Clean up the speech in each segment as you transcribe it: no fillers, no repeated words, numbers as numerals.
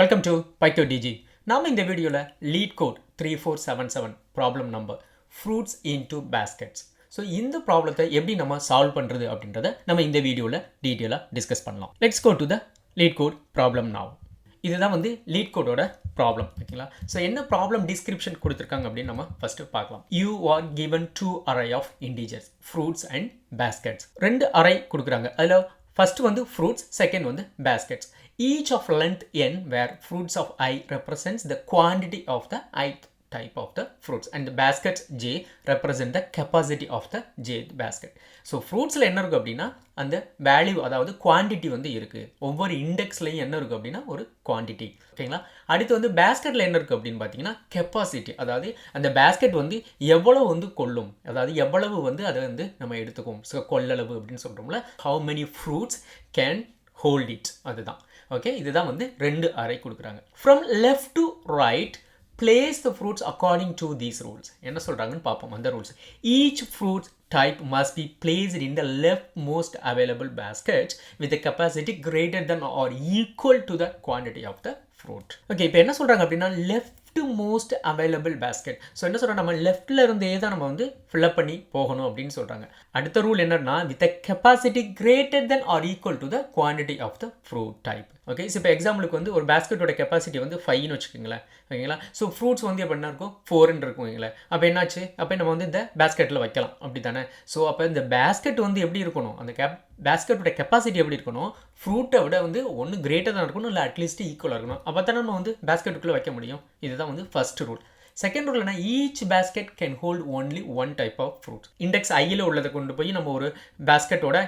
Welcome to பைக்கோ டிஜி. நாம் இந்த வீடியோவில் LeetCode 3477 problem number fruits into baskets. So இந்த ப்ராப்ளத்தை எப்படி நம்ம சால்வ் பண்ணுறது அப்படின்றத நம்ம இந்த வீடியோவில் டீட்டெயிலாக டிஸ்கஸ் பண்ணலாம். Let's go to the LeetCode problem now. இதுதான் லீட் கோடோட ப்ராப்ளம். ஓகேங்களா? ஸோ என்ன ப்ராப்ளம் டிஸ்கிரிப்ஷன் கொடுத்துருக்காங்க அப்படின்னு நம்ம ஃபஸ்ட்டு பார்க்கலாம். You are given 2 array of integers fruits and baskets. 2 array கொடுக்குறாங்க. அதில் first fruits, second baskets. Each of length n where fruits of I represents the quantity of the ith type of the fruits and the baskets j represent the capacity of the jth basket. So fruitsல என்ன இருக்கு அப்படின்னா அந்த value, அதாவது quantity இருக்கு. ஒவ்வொரு இண்டெக்ஸ்லையும் என்ன இருக்கு அப்படின்னா ஒரு குவான்டிட்டி. ஓகேங்களா? அடுத்து பேஸ்கெட்ல என்ன இருக்கு அப்படின்னு பார்த்தீங்கன்னா கெப்பாசிட்டி, அதாவது அந்த பேஸ்கெட் எவ்வளவு கொள்ளும், அதாவது எவ்வளவு அதை நம்ம எடுத்துக்கும். ஸோ கொள்ளளவு அப்படின்னு சொல்கிறோம்ல, how many fruits can hold it, அதுதான். ஓகே, இதுதான் 2 array கொடுக்குறாங்க. From left to right place the fruits according to these rules. என்ன சொல்றாங்கன்னு பார்ப்போம் அந்த rules. Each fruit type must be placed in the leftmost available basket with a capacity greater than or equal to the quantity of the fruit. Okay, இப்போ என்ன சொல்றாங்க அப்படின்னா leftmost available basket. So என்ன சொல்கிறாங்க, நம்ம லெஃப்டில் இருந்தே தான் நம்ம ஃபில்அப் பண்ணி போகணும் அப்படின்னு சொல்கிறாங்க. அடுத்த ரூல் என்னன்னா with a capacity greater than or equal to the quantity of the fruit type. Okay, so இப்போ எக்ஸாம்பிளுக்கு ஒரு பேஸ்கெட்டோட கெப்பாசிட்டி 5ன்னு வச்சுக்கோங்களேன். ஓகேங்களா? ஸோ ஃப்ரூட்ஸ் எப்போ என்ன இருக்கும் 4ன்னு இருக்கும். வைங்களா? அப்போ என்னாச்சு, அப்போ நம்ம இந்த பேஸ்கெட்டில் வைக்கலாம், அப்படி தானே? ஸோ அப்போ இந்த பேஸ்கெட் எப்படி இருக்கணும், அந்த பேஸ்கெட்டோட கெப்பாசிட்டி எப்படி இருக்கணும், ஃப்ரூட்டை விட ஒன்று கிரேட்டர் தான் இருக்கணும், இல்லை அட்லீஸ்ட் ஈக்குவலாக இருக்கணும். அப்போ தான் நம்ம பேஸ்கெட்டுக்குள்ளே வைக்க முடியும். இதுதான் ஃபர்ஸ்ட் ரூல். செகண்ட் ரூல் என்ன, each basket can hold only one type of fruit. Index ஐயில் உள்ளதை கொண்டு போய் நம்ம ஒரு பேஸ்கெட்டோட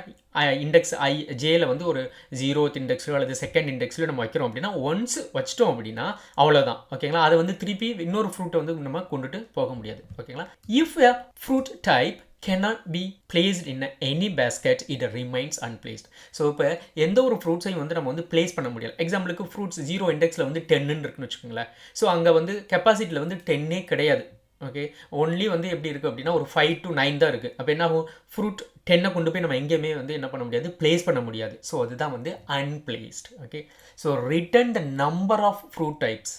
இண்டெக்ஸ் ஐ ஜேல ஒரு 0th இண்டெக்ஸிலோ அல்லது செகண்ட் இண்டெக்ஸிலோ நம்ம வைக்கிறோம் அப்படின்னா ஒன்ஸ் வச்சிட்டோம் அப்படின்னா அவ்வளோதான். ஓகேங்களா? அதை திருப்பி இன்னொரு ஃப்ரூட்டை நம்ம கொண்டுட்டு போக முடியாது. ஓகேங்களா? If a fruit type cannot be placed in any basket, it remains unplaced. So இப்போ எந்த ஒரு ஃப்ரூட்ஸையும் நம்ம பிளேஸ் பண்ண முடியாது. எக்ஸாம்பிளுக்கு ஃப்ரூட்ஸ் 0 இண்டெக்ஸில் 10ன்னு இருக்குன்னு வச்சுக்கோங்களேன். ஸோ அங்கே கெப்பாசிட்டியில் 10ஏ கிடையாது. ஓகே, ஒன்லி எப்படி இருக்குது அப்படின்னா ஒரு 5 to 9 தான் இருக்குது. அப்போ என்ன ஆகும், ஃப்ரூட் 10 கொண்டு போய் நம்ம எங்கேயுமே என்ன பண்ண முடியாது, பிளேஸ் பண்ண முடியாது. ஸோ அதுதான் unplaced. Okay, so return the number of fruit types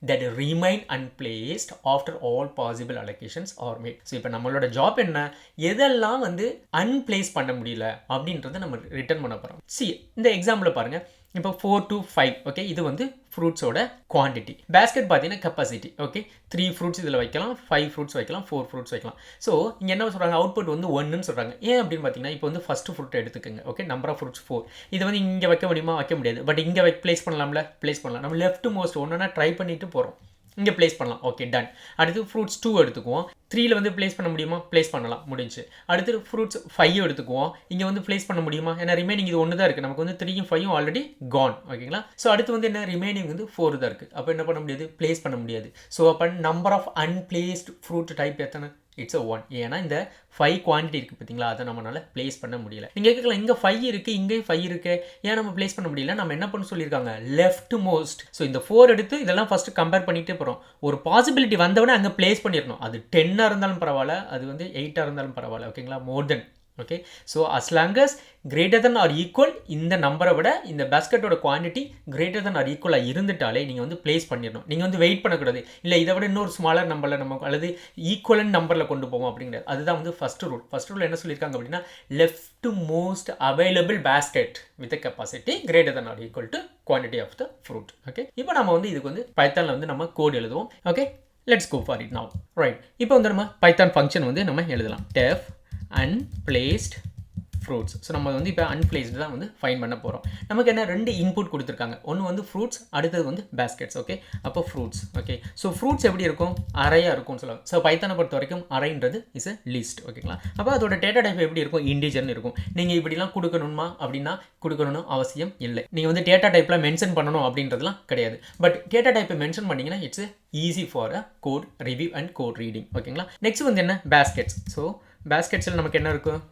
that remain unplaced after all possible allocations are made. So இப்போ நம்மளோட ஜாப் என்ன, எதெல்லாம் அன்பிளேஸ் பண்ண முடியல அப்படின்றத நம்ம ரிட்டர்ன் பண்ண போகிறோம். இந்த எக்ஸாம்பிள் பாருங்கள். இப்போ 4 to 5. ஓகே, இது ஃப்ரூட்ஸோட குவான்டிட்டி. பேஸ்கெட் பார்த்தீங்கன்னா கெப்பாசிட்டி. ஓகே, 3 ஃப்ரூட்ஸ் இதில் வைக்கலாம், 5 ஃப்ரூட்ஸ் வைக்கலாம், 4 ஃப்ரூட்ஸ் வைக்கலாம். ஸோ இங்கே என்ன சொல்கிறாங்க, அவுட்புட் 1ன்னு சொல்கிறாங்க. ஏன் அப்படின்னு பார்த்தீங்கன்னா இப்போ ஃபஸ்ட்டு ஃப்ரூட் எடுத்துக்கோங்க. Okay, number of fruits 4. இது இங்கே வைக்க முடியுமா, வைக்க முடியாது. பட் இங்கே பிளேஸ் பண்ணலாம்ல, பிளேஸ் பண்ணலாம். நம்ம லெஃப்ட் மோஸ்ட் ஒன்றுனா ட்ரை பண்ணிட்டு போகிறோம், இங்கே பிளேஸ் பண்ணலாம். Okay, ton. அடுத்து ஃப்ரூட்ஸ் 2 எடுத்துக்குவோம். 3ல பிளேஸ் பண்ண முடியுமா, பிளேஸ் பண்ணலாம், முடிஞ்சு. அடுத்து ஃப்ரூட்ஸ் 5 எடுத்துக்குவோம். இங்கே பிளேஸ் பண்ண முடியுமா, ஏன்னா ரிமைனிங் இது 1 தான் இருக்குது. நமக்கு 3யும் 5யும் ஆல்ரெடி கான். ஓகேங்களா? ஸோ அடுத்து என்ன, ரிமைனிங் 4 தான் இருக்குது. அப்போ என்ன பண்ண முடியாது, பிளேஸ் பண்ண முடியாது. ஸோ அப்போ நம்பர் ஆஃப் அன்பிளேஸ்ட் ஃப்ரூட் டைப் எத்தனை, இட்ஸ் 1. ஏன்னா இந்த 5 குவான்டிட்டி இருக்குது பார்த்தீங்களா, அதை நம்மளால் பிளேஸ் பண்ண முடியல. நீங்கள் கேட்கலாம், இங்கே 5 இருக்குது, இங்கே 5 இருக்குது, ஏன் நம்ம பிளேஸ் பண்ண முடியல? நம்ம என்ன பண்ண சொல்லியிருக்காங்க, லெஃப்ட் மோஸ்ட். ஸோ இந்த 4 எடுத்து இதெல்லாம் ஃபஸ்ட்டு கம்பேர் பண்ணிகிட்டே போகிறோம். ஒரு பாசிபிலிட்டி வந்தவொடனே அங்கே பிளேஸ் பண்ணிடணும். அது 10ஆக இருந்தாலும் பரவாயில்ல, அது 8ஆக இருந்தாலும் பரவாயில்ல. ஓகேங்களா? More than. Okay, so as long as greater than or equal, இந்த நம்பரை விட இந்த பேஸ்கெட்டோட குவான்டிட்டி கிரேட்டர் தன் ஆர் ஈக்குவலாக இருந்துட்டாலே நீங்கள் பிளேஸ் பண்ணிடணும். நீங்கள் வெயிட் பண்ணக்கூடாது, இல்லை இதை விட இன்னொரு ஸ்மாலர் நம்பரில் நம்ம அல்லது ஈக்குவலன் நம்பரில் கொண்டு போவோம் அப்படிங்கிறது. அதுதான் ஃபர்ஸ்ட் ரூல். ஃபர்ஸ்ட் ரூல் என்ன சொல்லியிருக்காங்க அப்படின்னா leftmost available basket with capacity greater than or equal to quantity of the fruit. Okay, இப்போ நம்ம இதுக்கு பைத்தானில் நம்ம கோட் எழுதுவோம். Okay, let's go for it now. Right, இப்போ நம்ம பைத்தான் ஃபங்க்ஷன் நம்ம எழுதலாம். def unplaced fruits. ஸோ நம்ம இப்போ அன்பிளேஸ்டு தான் ஃபைன் பண்ண போகிறோம். நமக்கு என்ன 2 இன்புட் கொடுத்துருக்காங்க. ஒன்று ஃப்ரூட்ஸ், அடுத்தது பேஸ்கெட்ஸ். ஓகே, அப்போ ஃப்ரூட்ஸ். ஓகே, ஸோ ஃப்ரூட்ஸ் எப்படி இருக்கும், அரையாக இருக்கும்னு சொல்லுவாங்க. ஸோ பைத்தானை பொறுத்த வரைக்கும் அரைன்றது இஸ் அ லிஸ்ட். ஓகேங்களா? அப்போ அதோட டேட்டா டைப் எப்படி இருக்கும், இண்டிஜர்னு இருக்கும். நீங்கள் இப்படிலாம் கொடுக்கணுமா அப்படின்னா கொடுக்கணும்னு அவசியம் இல்லை. நீங்கள் டேட்டா டைப்பில் மென்ஷன் பண்ணணும் அப்படின்றதுலாம் கிடையாது. பட் டேட்டா டைப்பை மென்ஷன் பண்ணிங்கன்னா it's easy for a code review and code reading. ஓகேங்களா? நெக்ஸ்ட் என்ன, பேஸ்கெட்ஸ். ஸோ பேஸ்கெட்ஸில் நமக்கு என்ன இருக்கும்,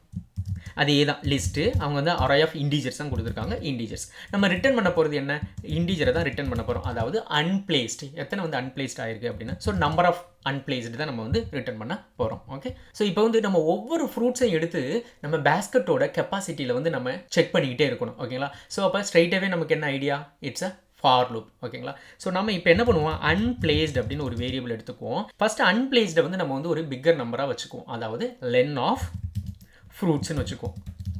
அதே தான் லிஸ்ட்டு. அவங்க அரே ஆஃப் இண்டீஜர்ஸ் தான் கொடுத்துருக்காங்க. இண்டீஜர்ஸ் நம்ம ரிட்டர்ன் பண்ண போகிறது என்ன, இண்டீஜரை தான் ரிட்டர்ன் பண்ண போகிறோம். அதாவது அன்பிளேஸ்டு, எத்தனை அன்பிளேஸ்ட் ஆயிருக்கு அப்படின்னா, ஸோ நம்பர் ஆஃப் அன்பிளேஸ்டு தான் நம்ம ரிட்டர்ன் பண்ண போகிறோம். ஓகே, ஸோ இப்போ நம்ம ஒவ்வொரு ஃப்ரூட்ஸையும் எடுத்து நம்ம பேஸ்கெட்டோட கெப்பாசிட்டியில் நம்ம செக் பண்ணிக்கிட்டே இருக்கணும். ஓகேங்களா? ஸோ அப்போ ஸ்ட்ரைட்டாகவே நமக்கு என்ன idea, it's a for loop ஓகேங்களா. ஸோ நம்ம இப்போ என்ன பண்ணுவோம், அன்பிளேஸ்ட் அப்படின்னு ஒரு வேரியபிள் எடுத்துக்குவோம். ஃபஸ்ட்டு அன்பிளேஸ்டை வந்து நம்ம வந்து ஒரு பிக்கர் நம்பராக வச்சுக்குவோம், அதாவது லென் ஆஃப் ஃப்ரூட்ஸ்னு வச்சுக்குவோம்.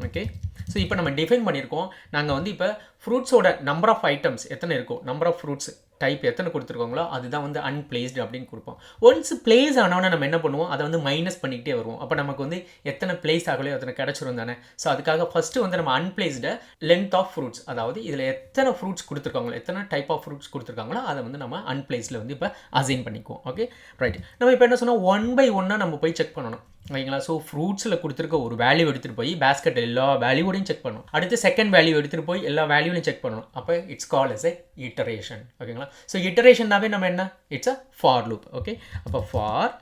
ஓகே, ஸோ இப்போ நம்ம டிஃபைன் பண்ணியிருக்கோம். நாங்கள் வந்து இப்போ ஃப்ரூட்ஸோட நம்பர் ஆஃப் ஐட்டம்ஸ் எத்தனை இருக்கும், நம்பர் ஆஃப் ஃப்ரூட்ஸ் டைப் எத்தனை கொடுத்துருக்கோங்களோ அதுதான் வந்து அன்பிளேஸ்டு அப்படின்னு கொடுப்போம். ஒன்ஸ் பிளேஸ் ஆனோன்னா நம்ம என்ன பண்ணுவோம், அதை வந்து மைனஸ் பண்ணிக்கிட்டே வருவோம். அப்போ நமக்கு வந்து எத்தனை பிளேஸ் ஆகலையோ அத்தனை கிடச்சிரும் தானே. ஸோ அதுக்காக ஃபஸ்ட்டு வந்து நம்ம அன்பிளேஸ்டை லென்த் ஆஃப் ஃப்ரூட்ஸ், அதாவது இதில் எத்தனை ஃப்ரூட்ஸ் கொடுத்துருக்காங்களோ எத்தனை டைப் ஆஃப் ஃப்ரூட்ஸ் கொடுத்துருக்காங்களோ அதை வந்து நம்ம அன்பிளேஸில் வந்து இப்போ அசைன் பண்ணிக்குவோம். Okay right. நம்ம இப்போ என்ன சொன்னால் 1 by 1 நம்ம போய் செக் பண்ணணும் ஓகேங்களா. ஸோ ஃப்ரூட்ஸில் கொடுத்துருக்க ஒரு வேல்யூ எடுத்துகிட்டு போய் பேஸ்கெட் எல்லா வேல்யூவோடையும் செக் பண்ணணும். அடுத்து செகண்ட் வேல்யூ எடுத்துகிட்டு போய் எல்லா வேல்யூலையும் செக் பண்ணணும். அப்போ it's call as a iteration ஓகேங்களா. ஸோ இட்டரேஷன்னாவே நம்ம என்ன, it's a for loop. Okay, அப்போ ஃபார்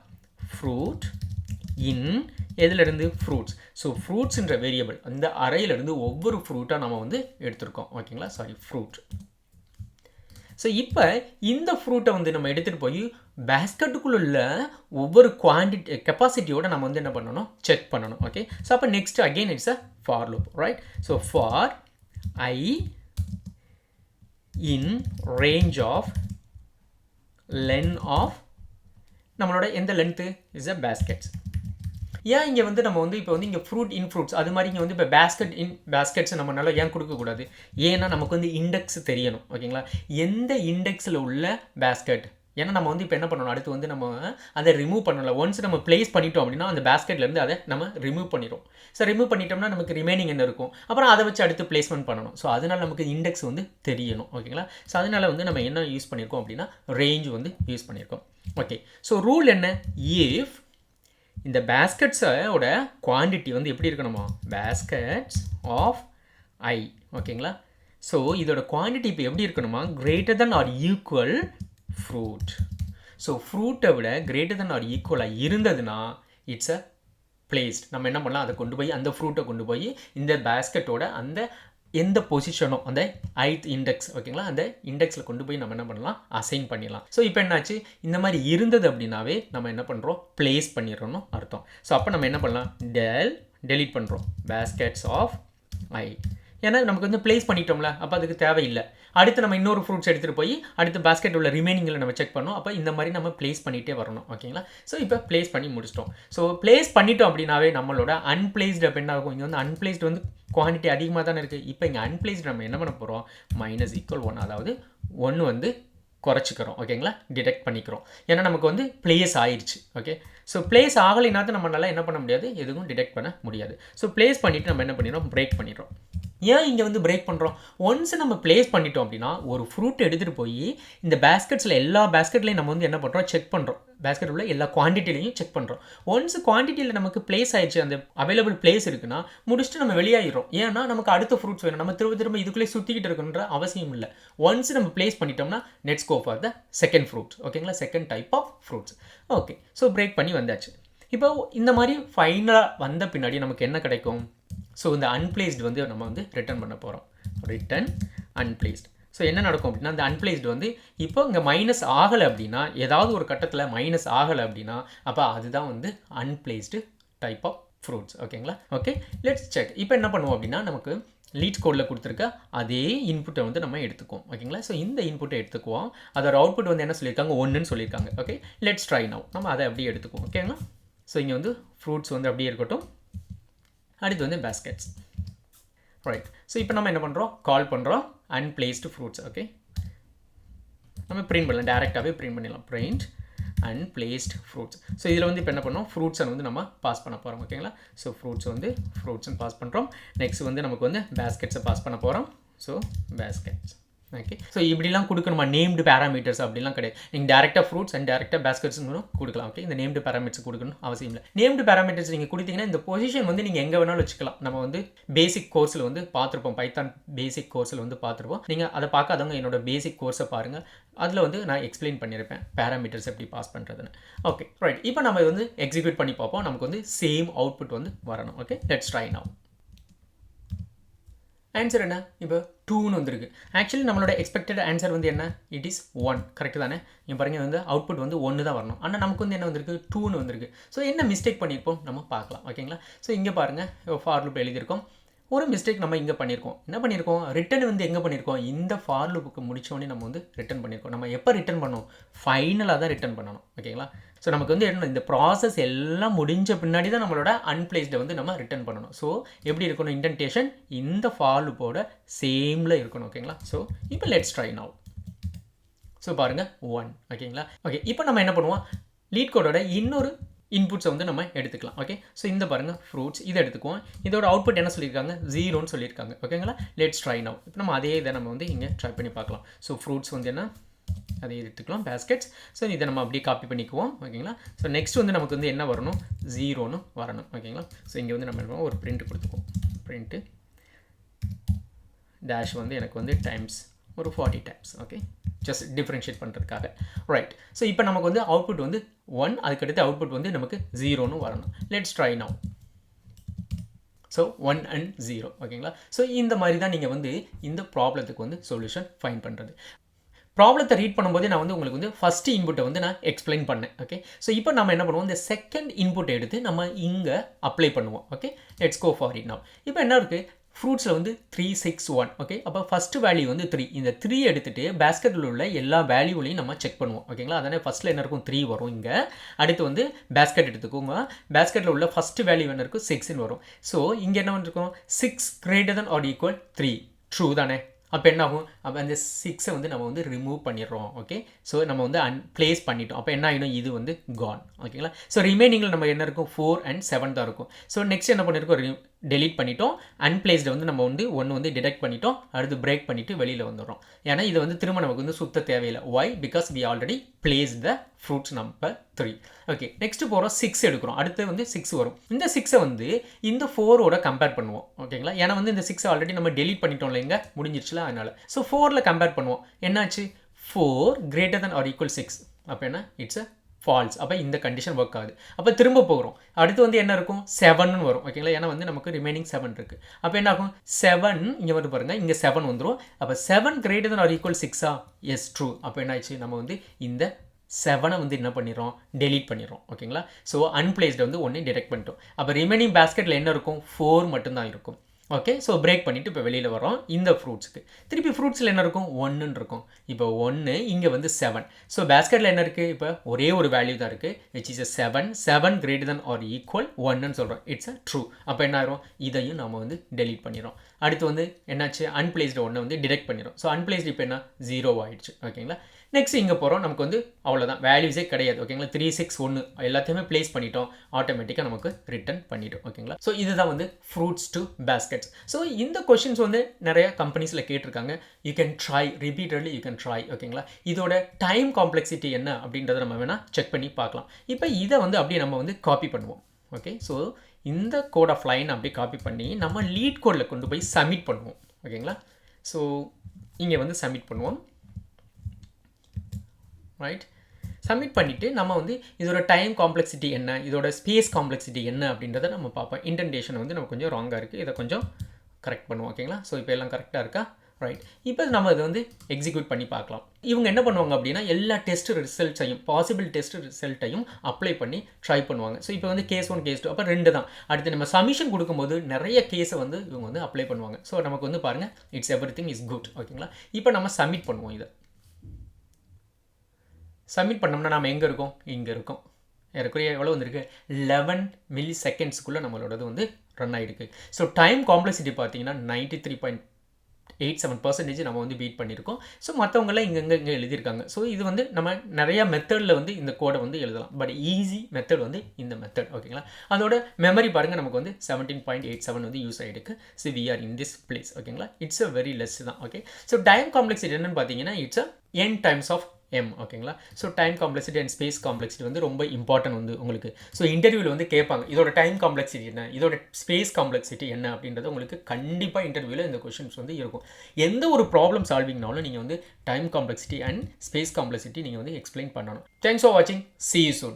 ஃப்ரூட் இன் எதுலேருந்து ஃப்ரூட்ஸ். ஸோ ஃப்ரூட்ஸ்ன்ற வேரியபிள் அந்த அறையிலேருந்து ஒவ்வொரு ஃப்ரூட்டாக நம்ம வந்து எடுத்திருக்கோம் ஓகேங்களா. Sorry fruit. ஸோ இப்போ இந்த ஃப்ரூட்டை வந்து நம்ம எடுத்துகிட்டு போய் பேஸ்கெட்டுக்குள்ள ஒவ்வொரு குவான்டிட்டி கெப்பாசிட்டியோட நம்ம வந்து என்ன பண்ணணும், செக் பண்ணணும். ஓகே, ஸோ அப்போ next again it's a for loop right. So for i in range of len of நம்மளோட எந்த லென்த்து இஸ் அ பேஸ்கெட்ஸ். ஏன் இங்கே வந்து நம்ம வந்து இப்போ வந்து இங்கே ஃப்ரூட் இன் ஃப்ரூட்ஸ் அது மாதிரி இங்கே வந்து இப்போ பேஸ்கெட் இன் பேஸ்கெட்ஸ் நம்மளால ஏன் கொடுக்கக்கூடாது, ஏன்னா நமக்கு வந்து இண்டெக்ஸ் தெரியணும் ஓகேங்களா. எந்த இண்டெக்ஸில் உள்ள பேஸ்கெட், ஏன்னா நம்ம வந்து இப்போ என்ன பண்ணணும், அடுத்து வந்து நம்ம அதை ரிமூவ் பண்ணல. ஒன்ஸ் நம்ம பிளேஸ் பண்ணிட்டோம் அப்படின்னா அந்த பேஸ்கெட்லேருந்து அதை நம்ம ரிமூவ் பண்ணிடும். ஸோ ரிமூவ் பண்ணிட்டோம்னா நமக்கு ரிமைனிங் என்ன இருக்கும், அப்புறம் அதை வச்சு அடுத்து பிளேஸ்மெண்ட் பண்ணணும். ஸோ அதனால் நமக்கு இண்டெக்ஸ் வந்து தெரியணும் ஓகேங்களா. ஸோ அதனால் வந்து நம்ம என்ன யூஸ் பண்ணியிருக்கோம் அப்படின்னா ரேஞ்ச் வந்து யூஸ் பண்ணியிருக்கோம். ஓகே, ஸோ ரூல் என்ன, இஃப் இந்த பேஸ்கெட்ஸோட குவான்டிட்டி வந்து எப்படி இருக்கணுமா, பேஸ்கெட்ஸ் ஆஃப் ஐ ஓகேங்களா. ஸோ இதோட குவான்டிட்டி இப்போ எப்படி இருக்கணுமா, greater than or equal fruit. So ஃப்ரூட்டை விட கிரேட்டர் தென் ஆர் ஈக்குவலாக இருந்ததுன்னா இட்ஸ் அ பிளேஸ்ட். நம்ம என்ன பண்ணலாம், அதை கொண்டு போய் அந்த ஃப்ரூட்டை கொண்டு போய் இந்த பேஸ்கெட்டோட அந்த எந்த பொசிஷனோ அந்த ஐத் இண்டெக்ஸ் ஓகேங்களா, அந்த இண்டெக்ஸில் கொண்டு போய் நம்ம என்ன பண்ணலாம், அசைன் பண்ணிடலாம். ஸோ இப்போ என்னாச்சு, இந்த மாதிரி இருந்தது அப்படின்னாவே நம்ம என்ன பண்ணுறோம், பிளேஸ் பண்ணிடுறோம்னு அர்த்தம். ஸோ அப்போ நம்ம என்ன பண்ணலாம், டெலீட் பண்ணுறோம் பேஸ்கெட்ஸ் ஆஃப் ஐ. ஏன்னா நமக்கு வந்து பிளேஸ் பண்ணிட்டோம்ல, அப்போ அதுக்கு தேவையில்லை. அடுத்து நம்ம இன்னொரு ஃப்ரூட்ஸ் எடுத்துகிட்டு போய் அடுத்து பேஸ்கெட் உள்ள ரிமைனிங்கில் நம்ம செக் பண்ணோம். அப்போ இந்த மாதிரி நம்ம பிளேஸ் பண்ணிகிட்டே வரணும் ஓகேங்களா. ஸோ இப்போ பிளேஸ் பண்ணி முடிச்சிட்டோம். ஸோ பிளேஸ் பண்ணிட்டோம் அப்படின்னாவே நம்மளோட அன்பிளேஸ்டு அப்போ என்ன ஆகும், இங்கே வந்து அன்பிளேஸ்டு வந்து குவான்டிட்டி அதிகமாக தானே இருக்குது. இப்போ இங்கே அன்பிளேஸ்டு நம்ம என்ன பண்ண போகிறோம், -=1, அதாவது 1 வந்து குறைச்சிக்கிறோம் ஓகேங்களா, டிடெக்ட் பண்ணிக்கிறோம். ஏன்னா நமக்கு வந்து பிளேஸ் ஆயிடுச்சு. ஓகே, ஸோ பிளேஸ் ஆகலைனாலும் நம்மளால் என்ன பண்ண முடியாது, எதுவும் டிடெக்ட் பண்ண முடியாது. ஸோ பிளேஸ் பண்ணிவிட்டு நம்ம என்ன பண்ணிடுறோம், பிரேக் பண்ணிடுறோம். ஏன் இங்கே வந்து பிரேக் பண்ணுறோம், ஒன்ஸ் நம்ம பிளேஸ் பண்ணிட்டோம் அப்படின்னா ஒரு ஃப்ரூட் எடுத்துகிட்டு போய் இந்த பேஸ்கெட்ஸில் எல்லா பேஸ்கெட்லையும் நம்ம வந்து என்ன பண்ணுறோம், செக் பண்ணுறோம். பேஸ்கெட் உள்ள எல்லா குவான்டிட்டிலையும் செக் பண்ணுறோம். ஒன்ஸ் குவான்டிட்டியில் நமக்கு பிளேஸ் ஆயிடுச்சு, அந்த அவைலபிள் பிளேஸ் இருக்குன்னா முடிச்சுட்டு நம்ம வெளியாகிடும். ஏன்னா நமக்கு அடுத்த ஃப்ரூட்ஸ் வேணும், நம்ம திரும்ப இதுக்குள்ளே சுற்றிக்கிட்டு இருக்குன்ற அவசியம் இல்லை. ஒன்ஸ் நம்ம பிளேஸ் பண்ணிட்டோம்னா next go for the second fruit ஓகேங்களா, second type of fruits. Okay, so break பண்ணி வந்தாச்சு. இப்போ இந்த மாதிரி ஃபைனலாக வந்த பின்னாடி நமக்கு என்ன கிடைக்கும், ஸோ இந்த அன்பிளேஸ்டு வந்து நம்ம வந்து ரிட்டர்ன் பண்ண போகிறோம், ரிட்டர்ன் அன்பிளேஸ்டு. ஸோ என்ன நடக்கும் அப்படின்னா, இந்த அன்பிளேஸ்டு வந்து இப்போ இங்கே மைனஸ் ஆகலை அப்படின்னா, ஏதாவது ஒரு கட்டத்தில் மைனஸ் ஆகலை அப்படின்னா அப்போ அதுதான் வந்து அன்பிளேஸ்டு டைப் ஆஃப் ஃப்ரூட்ஸ் ஓகேங்களா. Okay, let's check. இப்போ என்ன பண்ணுவோம் அப்படின்னா, நமக்கு லீட் கோடில் கொடுத்துருக்க அதே இன்புட்டை வந்து நம்ம எடுத்துக்குவோம் ஓகேங்களா. ஸோ இந்த இன்புட்டை எடுத்துக்குவோம், அதோட அவுட்புட் வந்து என்ன சொல்லியிருக்காங்க, 1ன்னு சொல்லியிருக்காங்க. Okay, let's try now. நம்ம அதை அப்படியே எடுத்துக்குவோம் ஓகேங்களா. ஸோ இங்கே வந்து ஃப்ரூட்ஸ் வந்து அப்படியே இருக்கட்டும். அடுத்து வந்து பேஸ்கெட்ஸ் ரைட். ஸோ இப்போ நம்ம என்ன பண்ணுறோம், கால் பண்ணுறோம் அன்பிளேஸ்டு ஃப்ரூட்ஸ். ஓகே, நம்ம பிரிண்ட் பண்ணலாம், டேரெக்டாகவே பிரிண்ட் பண்ணிடலாம், பிரிண்ட் அன்பிளேஸ்டு ஃப்ரூட்ஸ். ஸோ இதில் வந்து இப்போ என்ன பண்ணோம், ஃப்ரூட்ஸை வந்து நம்ம பாஸ் பண்ண போகிறோம் ஓகேங்களா. ஸோ ஃப்ரூட்ஸ் வந்து ஃப்ரூட்ஸ்ன்னு பாஸ் பண்ணுறோம். நெக்ஸ்ட் வந்து நமக்கு வந்து பேஸ்கெட்ஸை பாஸ் பண்ண போகிறோம். So baskets okay. ஸோ இப்படிலாம் கொடுக்கணுமா, நேம்டு பேராமீட்டர்ஸ் அப்படிலாம் கிடையாது. நீங்கள் டேரெக்டாக ஃப்ரூட்ஸ் அண்ட் டேரெக்டாக பேஸ்கெட்ஸ்னு கொடுக்கலாம். ஓகே, இந்த நேம்டு பேராமீட்டர்ஸ் கொடுக்கணும் அவசியம் இல்லை. நேம்டு பேராமீட்டர்ஸ் நீங்கள் கொடுத்தீங்கன்னா இந்த பொசிஷன் வந்து நீங்கள் எங்கே வேணாலும் வச்சுக்கலாம். நம்ம வந்து பேசிக் கோர்ஸில் வந்து பார்த்துருப்போம், பைத்தான் பேசிக் கோர்ஸில் வந்து பார்த்துருப்போம். நீங்கள் அதை பார்க்காதவங்க என்னோட பேசிக் கோர்ஸை பாருங்கள், அதில் வந்து நான் எக்ஸ்பிளைன் பண்ணியிருப்பேன் பேராமீட்டர்ஸ் எப்படி பாஸ் பண்ணுறதுன்னு. Okay right. இப்போ நம்ம வந்து எக்ஸிக்யூட் பண்ணி பார்ப்போம், நமக்கு வந்து சேம் அவுட்புட் வந்து வரணும். Okay, let's try now. Answer என்ன, இப்போ 2ன்னு வந்திருக்கு. ஆக்சுவலி நம்மளோட எக்ஸ்பெக்டட் ஆன்சர் வந்து என்ன, இட் இஸ் 1 கரெக்டு தானே. நீங்கள் பாருங்கள் வந்து அவுட்புட் வந்து 1 தான் வரணும், ஆனால் நமக்கு வந்து என்ன வந்திருக்கு, 2ன்னு வந்திருக்கு. ஸோ என்ன மிஸ்டேக் பண்ணியிருப்போம் நம்ம பார்க்கலாம் ஓகேங்களா. ஸோ இங்கே பாருங்கள் ஃபார் லூப் எழுதியிருக்கோம், ஒரு மிஸ்டேக் நம்ம இங்கே பண்ணியிருக்கோம். என்ன பண்ணியிருக்கோம், ரிட்டன் வந்து எங்கே பண்ணியிருக்கோம், இந்த ஃபார் லூப்புக்கு முடித்தோடனே நம்ம வந்து ரிட்டன் பண்ணியிருக்கோம். நம்ம எப்போ ரிட்டன் பண்ணோம், ஃபைனலாக தான் ரிட்டன் பண்ணணும். ஓகேங்களா. ஸோ நமக்கு வந்து என்ன, இந்த ப்ராசஸ் எல்லாம் முடிஞ்ச பின்னாடி தான் நம்மளோட அன்பிளேஸ்டை வந்து நம்ம ரிட்டன் பண்ணணும். ஸோ எப்படி இருக்கணும், இன்டென்டேஷன் இந்த ஃபார் லூப்போட சேமில் இருக்கணும். ஓகேங்களா. ஸோ இப்போ லெட்ஸ் ட்ரை நவ். ஸோ பாருங்கள் 1. ஓகேங்களா. ஓகே, இப்போ நம்ம என்ன பண்ணுவோம், லீட் கோடோட இன்னொரு இன்புட்ஸை வந்து நம்ம எடுத்துக்கலாம். ஓகே, ஸோ இந்த பாருங்கள் ஃப்ரூட்ஸ், இதை எடுத்துக்குவோம். இதோட அவுட்புட் என்ன சொல்லியிருக்காங்க, 0ன்னு சொல்லியிருக்காங்க. ஓகேங்களா. Let's try now. இப்போ நம்ம அதே இதை நம்ம வந்து இங்கே ட்ரை பண்ணி பார்க்கலாம். ஸோ ஃப்ரூட்ஸ் வந்து என்ன, அதை எடுத்துக்கலாம் பேஸ்கெட்ஸ். ஸோ இதை நம்ம அப்படியே காப்பி பண்ணிக்குவோம். ஓகேங்களா. ஸோ நெக்ஸ்ட் வந்து நமக்கு வந்து என்ன வரணும், 0ன்னு வரணும். ஓகேங்களா. ஸோ இங்கே வந்து நம்ம ஒரு பிரிண்ட் கொடுத்துக்குவோம். பிரிண்ட்டு டேஷ் வந்து எனக்கு வந்து டைம்ஸ் ஒரு 40 டைம்ஸ். ஓகே, ஜஸ்ட் டிஃப்ரென்ஷியேட் பண்ணுறதுக்காக. ரைட். ஸோ இப்போ நமக்கு வந்து அவுட்புட் வந்து 1, அதுக்கடுத்து அவுட்புட் வந்து நமக்கு 0ன்னு வரணும். Let's try now. So 1 and 0. ஓகேங்களா. ஸோ இந்த மாதிரி தான் நீங்கள் வந்து இந்த ப்ராப்ளத்துக்கு வந்து சொல்யூஷன் ஃபைன் பண்ணுறது. ப்ராப்ளத்தை ரீட் பண்ணும்போதே நான் வந்து உங்களுக்கு வந்து ஃபஸ்ட்டு இன்புட்டை வந்து நான் எக்ஸ்பிளைன் பண்ணேன். ஓகே, ஸோ இப்போ நம்ம என்ன பண்ணுவோம், இந்த செகண்ட் இன்புட்டை எடுத்து நம்ம இங்கே அப்ளை பண்ணுவோம். Okay, let's go for it now. இப்போ என்ன இருக்குது, ஃப்ரூட்ஸில் வந்து 3, 6, 1. ஓகே, அப்போ ஃபஸ்ட்டு வேல்யூ வந்து 3. இந்த 3 எடுத்துகிட்டு பேஸ்கெட்டில் உள்ள எல்லா வேல்யூலையும் நம்ம செக் பண்ணுவோம். ஓகேங்களா. அதானே ஃபஸ்ட்டில் என்ன இருக்கும், 3 வரும். இங்கே அடுத்து வந்து பேஸ்கெட் எடுத்துக்கோங்க. பேஸ்கெட்டில் உள்ள ஃபஸ்ட்டு வேல்யூ என்ன இருக்கும், 6ன்னு வரும். ஸோ இங்கே என்ன இருக்கும், 6 greater than or equal 3. True தானே. அப்போ என்ன ஆகும், அப்போ அந்த 6ஐ வந்து நம்ம வந்து ரிமூவ் பண்ணிடுறோம். ஓகே, ஸோ நம்ம வந்து அன்பிளேஸ் பண்ணிட்டோம். அப்போ என்ன ஆகிடும், இது வந்து கான். ஓகேங்களா. ஸோ ரிமைனிங்கில் நம்ம என்ன இருக்கும், 4 and 7 தான் இருக்கும். ஸோ நெக்ஸ்ட் என்ன பண்ணியிருக்கோம், டெலீட் பண்ணிட்டோம். அன்பிளேஸ்டை வந்து நம்ம வந்து 1 வந்து டிடெக்ட் பண்ணிட்டோம். அடுத்து பிரேக் பண்ணிவிட்டு வெளியில் வந்துடுறோம். ஏன்னா இது வந்து திரும்ப நமக்கு வந்து சுத்த தேவையில்லை. Why, because we already place the fruits number 3. Okay, next போகிறோம், 6 எடுக்கிறோம். அடுத்து வந்து 6 வரும். இந்த 6ஐ வந்து இந்த 4ஓட கம்பேர் பண்ணுவோம். ஓகேங்களா. ஏன்னா வந்து இந்த 6 ஆல்ரெடி நம்ம டெலீட் பண்ணிட்டோம் இல்லைங்க, முடிஞ்சிருச்சுல, அதனால். ஸோ 4ல் கம்பேர் பண்ணுவோம். என்னாச்சு, 4 greater than or equal 6. அப்போ என்ன, இட்ஸ் அ ஃபால்ஸ். அப்போ இந்த கண்டிஷன் ஒர்க் ஆகுது. அப்போ திரும்ப போகிறோம். அடுத்து வந்து என்ன இருக்கும், 7ன்னு வரும். ஓகேங்களா. ஏன்னா வந்து நமக்கு ரிமைனிங் 7 இருக்குது. அப்போ என்ன ஆகும், 7 இங்கே வந்து பாருங்கள், இங்கே 7 வந்துடும். அப்போ 7 greater than or equal 6ஆ, எஸ் ட்ரூ. அப்போ என்ன ஆச்சு, நம்ம வந்து இந்த 7ஐ வந்து என்ன பண்ணிடுறோம், டெலீட் பண்ணிடுறோம். ஓகேங்களா. ஸோ அன்பிளேஸ்டை வந்து 1 டிடெக்ட் பண்ணிட்டோம். அப்போ ரிமைனிங் பேஸ்கெட்டில் என்ன இருக்கும், 4 மட்டும்தான் இருக்கும். ஓகே, ஸோ பிரேக் பண்ணிவிட்டு இப்போ வெளியில் வரோம். இந்த ஃப்ரூட்ஸுக்கு திருப்பி ஃப்ரூட்ஸில் என்ன இருக்கும், 1ன்னு இருக்கும். இப்போ 1, இங்கே வந்து 7. ஸோ பேஸ்கெட்டில் என்ன இருக்குது, இப்போ ஒரே ஒரு வேல்யூ தான் இருக்குது, which is 7 greater than or equal 1ன்னு சொல்கிறோம். It's a true. அப்போ என்ன ஆகும், இதையும் நம்ம வந்து டெலீட் பண்ணிடுறோம். அடுத்து வந்து என்னாச்சு, அன்பிளேஸ்டு 1 வந்து டிடெக்ட் பண்ணிடும். ஸோ அன்பிளேஸ்டு இப்போ என்ன, 0 ஆகிடுச்சு. ஓகேங்களா. நெக்ஸ்ட் இங்கே போகிறோம், நமக்கு வந்து அவ்வளோதான், வேல்யூஸே கிடையாது. ஓகேங்களா. 3, 6, 1 எல்லாத்தையுமே ப்ளேஸ் பண்ணிட்டோம். ஆட்டோமேட்டிக்காக நமக்கு ரிட்டர்ன் பண்ணிட்டோம். ஓகேங்களா. ஸோ இதுதான் வந்து ஃப்ரூட்ஸ் டு பேஸ்கெட்ஸ். ஸோ இந்த கொஷின்ஸ் வந்து நிறைய கம்பெனிஸில் கேட்டிருக்காங்க. You can try repeatedly, you can try. ஓகேங்களா. இதோட டைம் காம்ப்ளெக்சிட்டி என்ன அப்படின்றத நம்ம வேணால் செக் பண்ணி பார்க்கலாம். இப்போ இதை வந்து அப்படியே நம்ம வந்து காப்பி பண்ணுவோம். ஓகே, ஸோ இந்த கோட் ஆஃப் லைன் அப்படியே காப்பி பண்ணி நம்ம லீட் கோடில் கொண்டு போய் சப்மிட் பண்ணுவோம். ஓகேங்களா. ஸோ இங்கே வந்து சப்மிட் பண்ணுவோம். ரைட், சப்மிட் பண்ணிவிட்டு நம்ம வந்து இதோட டைம் காம்ப்ளெக்சிட்டி என்ன, இதோட ஸ்பேஸ் காம்ப்ளெக்சிட்டி என்ன அப்படின்றத நம்ம பார்ப்போம். இன்டென்டேஷன் வந்து நம்ம கொஞ்சம் ராங்காக இருக்குது, இதை கொஞ்சம் கரெக்ட் பண்ணுவோம். ஓகேங்களா. ஸோ இப்போ எல்லாம் கரெக்டாக இருக்கா, ரைட். இப்போ நம்ம இதை வந்து எக்ஸிக்யூட் பண்ணி பார்க்கலாம். இவங்க என்ன பண்ணுவாங்க அப்படின்னா, எல்லா டெஸ்ட் ரிசல்ட்ஸையும், பாசிபிள் டெஸ்ட் ரிசல்ட்டையும் அப்ளை பண்ணி ட்ரை பண்ணுவாங்க. ஸோ இப்போ வந்து கேஸ் 1, கேஸ் 2, அப்போ 2 தான். அடுத்து நம்ம சப்மிஷன் கொடுக்கும்போது நிறைய கேஸை வந்து இவங்க வந்து அப்ளை பண்ணுவாங்க. ஸோ நமக்கு வந்து பாருங்கள், இட்ஸ் எவ்ரிதிங் இஸ் குட். ஓகேங்களா. இப்போ நம்ம சப்மிட் பண்ணுவோம். இதை சப்மிட் பண்ணோம்னா நம்ம எங்கே இருக்கோம், இங்கே இருக்கோம். ஏறக்குறைய எவ்வளோ வந்திருக்கு, 11 millisecondsக்குள்ளே நம்மளோடது வந்து ரன் ஆகிருக்கு. ஸோ டைம் காம்ப்ளெக்சிட்டி பார்த்தீங்கன்னா 93.87% நம்ம வந்து பீட் பண்ணியிருக்கோம். ஸோ மற்றவங்களாம் இங்கே எழுதியிருக்காங்க. ஸோ இது வந்து நம்ம நிறையா மெத்தடில் வந்து இந்த கோடை வந்து எழுதலாம். பட் ஈஸி மெத்தட் வந்து இந்த மெத்தட். ஓகேங்களா. அதோட மெமரி பாருங்கள், நமக்கு வந்து 17.87 வந்து யூஸ் ஆகிருக்கு. So we are in this place. ஓகேங்களா. இட்ஸ் அ வெரி லெஸ் தான். ஓகே, ஸோ டைம் காம்ப்ளெக்சிட்டி என்னென்னு பார்த்தீங்கன்னா, it's a n times of m. ஓகேங்களா. So time complexity and space complexity வந்து ரொம்ப இம்பார்ட்டன்ட் வந்து உங்களுக்கு. ஸோ இன்டர்வியூவில் வந்து கேட்பாங்க, இதோட டைம் காம்ப்ளெக்சிட்டி என்ன, இதோட ஸ்பேஸ் காம்ப்ளெக்சிட்டி என்ன அப்படின்றது உங்களுக்கு கண்டிப்பாக இன்டர்வியூவில் இந்த கொஷின்ஸ் வந்து இருக்கும். எந்த ஒரு ப்ராப்ளம் சால்விங்னாலும் நீங்கள் வந்து time complexity and space complexity நீங்கள் வந்து எக்ஸ்பிளைன் பண்ணணும். தேங்க்ஸ் ஃபார் வாட்சிங். See you soon.